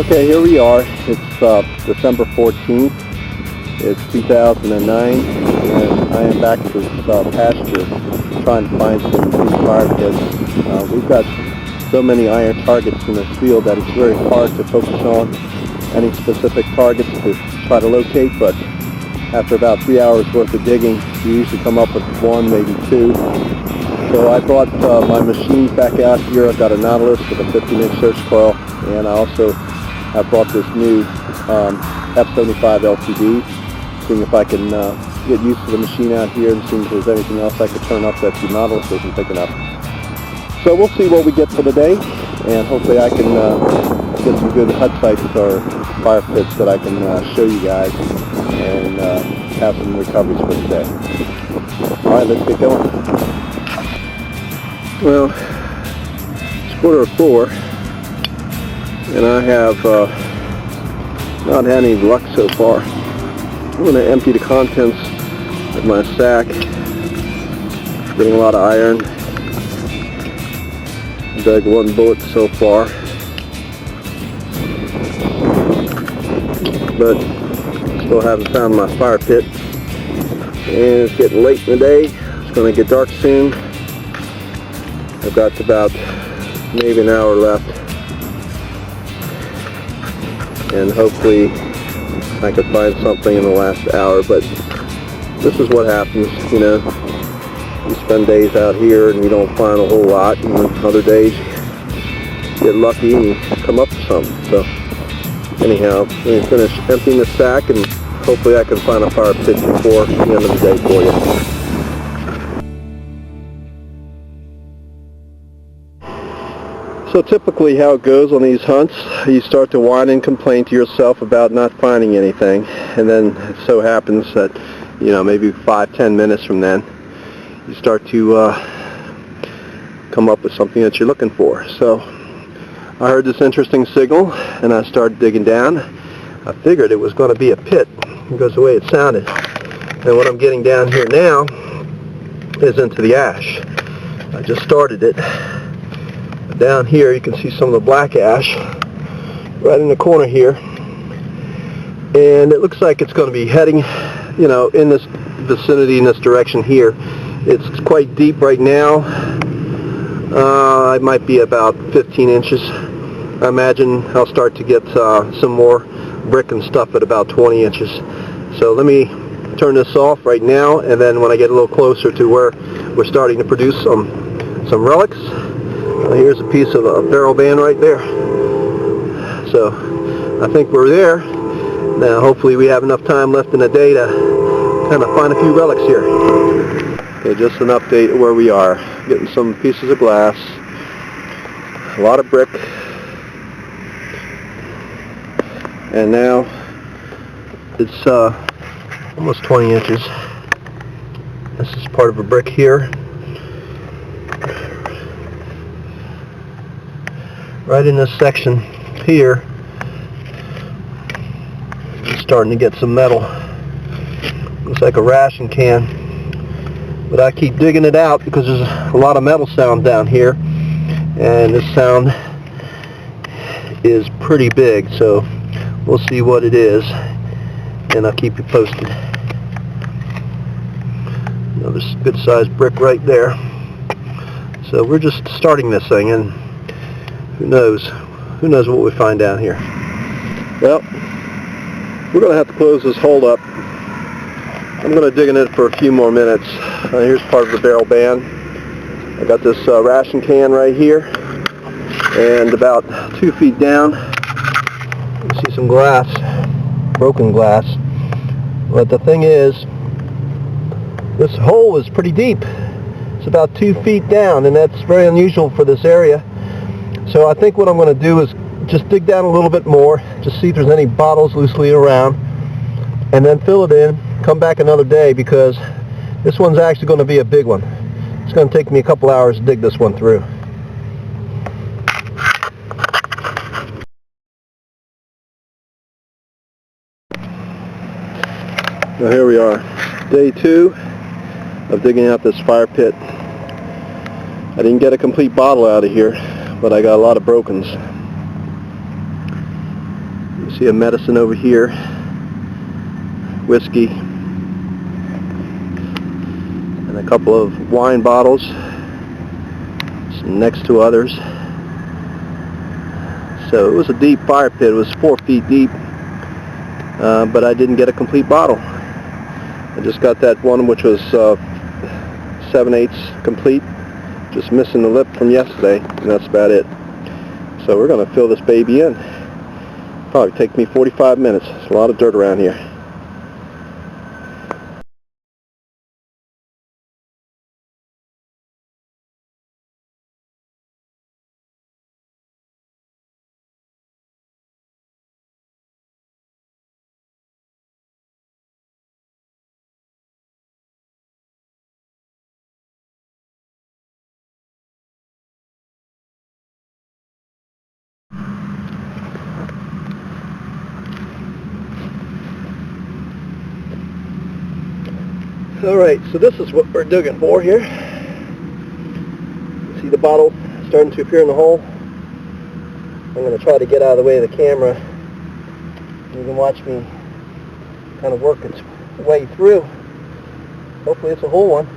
Okay, here we are. It's December 14th. It's 2009, and I am back at this pasture trying to find some new fire pits. We've got so many iron targets in this field that it's very hard to focus on any specific targets to try to locate, but after about 3 hours worth of digging, you usually come up with one, maybe two. So I brought my machines back out here. I've got a Nautilus with a 15-inch search coil, and I also have brought this new F75 LTD, seeing if I can get used to the machine out here and seeing if there's anything else I could turn up that the Nautilus isn't picking up. So we'll see what we get for the day, and hopefully I can get some good hut sites or fire pits that I can show you guys and have some recoveries for today. Alright, let's get going. Well, it's 3:45, and I have not had any luck so far. I'm going to empty the contents of my sack. Getting a lot of iron. Dug one bullet so far, but still haven't found my fire pit. And it's getting late in the day. It's going to get dark soon. I've got about maybe an hour left, and hopefully I could find something in the last hour, but this is what happens, you know. You spend days out here and you don't find a whole lot, and other days you get lucky and you come up with something. So anyhow, I'm going to finish emptying the sack, and hopefully I can find a fire pit before the end of the day for you. So typically how it goes on these hunts, you start to whine and complain to yourself about not finding anything, and then it so happens that, you know, maybe 5-10 minutes from then you start to come up with something that you're looking for. So I heard this interesting signal and I started digging down. I figured it was going to be a pit because the way it sounded. And what I'm getting down here now is into the ash. I just started it. Down here you can see some of the black ash right in the corner here, and it looks like it's going to be heading, you know, in this vicinity, in this direction here. It's quite deep right now. It might be about 15 inches. I imagine I'll start to get some more brick and stuff at about 20 inches. So let me turn this off right now, and then when I get a little closer to where we're starting to produce some relics. Here's a piece of a barrel band right there. So I think we're there. Now hopefully we have enough time left in the day to kind of find a few relics here. Okay, just an update of where we are. Getting some pieces of glass, a lot of brick, and now it's almost 20 inches. This is part of a brick here. Right in this section here, it's starting to get some metal. Looks like a ration can, but I keep digging it out because there's a lot of metal sound down here, and this sound is pretty big, so we'll see what it is, and I'll keep you posted. Another good sized brick right there. So we're just starting this thing, and who knows what we find down here. Well, we're going to have to close this hole up. I'm going to dig in it for a few more minutes. Here's part of the barrel band. I got this ration can right here, and about 2 feet down you see some glass, broken glass. But the thing is, this hole is pretty deep. It's about 2 feet down, and that's very unusual for this area. So I think what I'm going to do is just dig down a little bit more, just see if there's any bottles loosely around, and then fill it in, come back another day, because this one's actually going to be a big one. It's going to take me a couple hours to dig this one through. Now here we are, day 2 of digging out this fire pit. I didn't get a complete bottle out of here, but I got a lot of brokens. You see a medicine over here, whiskey, and a couple of wine bottles next to others. So it was a deep fire pit. It was 4 feet deep, but I didn't get a complete bottle. I just got that one which was 7/8 complete, just missing the lip from yesterday, and that's about it. So we're going to fill this baby in. Probably take me 45 minutes. There's a lot of dirt around here. Alright, so this is what we're digging for here. See the bottle starting to appear in the hole? I'm going to try to get out of the way of the camera. You can watch me kind of work its way through. Hopefully it's a whole one.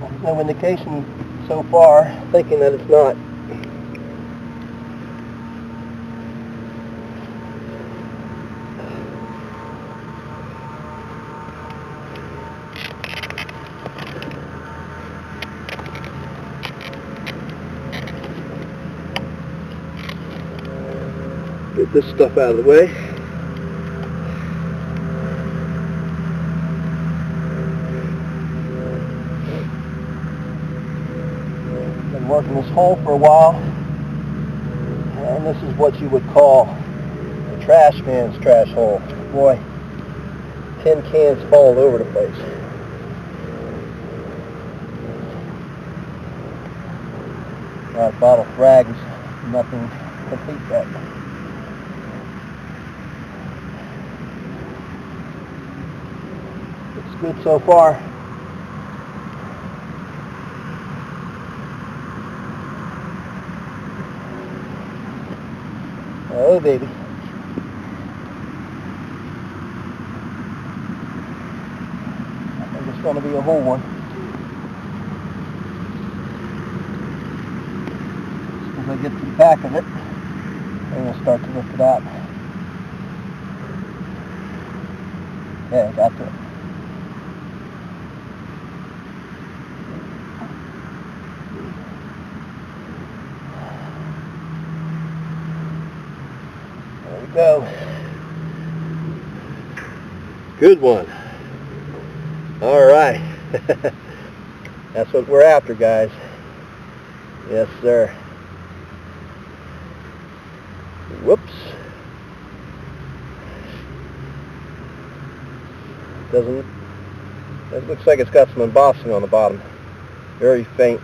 There's no indication so far, thinking that it's not. Get this stuff out of the way. Been working this hole for a while, and this is what you would call a trash man's trash hole. Boy, tin cans fall all over the place. Bottle frags, nothing complete yet. Looks good so far. Oh baby. I think it's going to be a whole one. As I get to the back of it, I'm going to start to lift it out. Okay, I got to it. There we go. Good one. All right. That's what we're after, guys. Yes, sir. Whoops. It looks like it's got some embossing on the bottom. Very faint.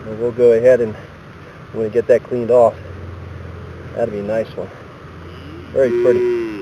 And we'll go ahead and when we get that cleaned off, that'll be a nice one. Very pretty.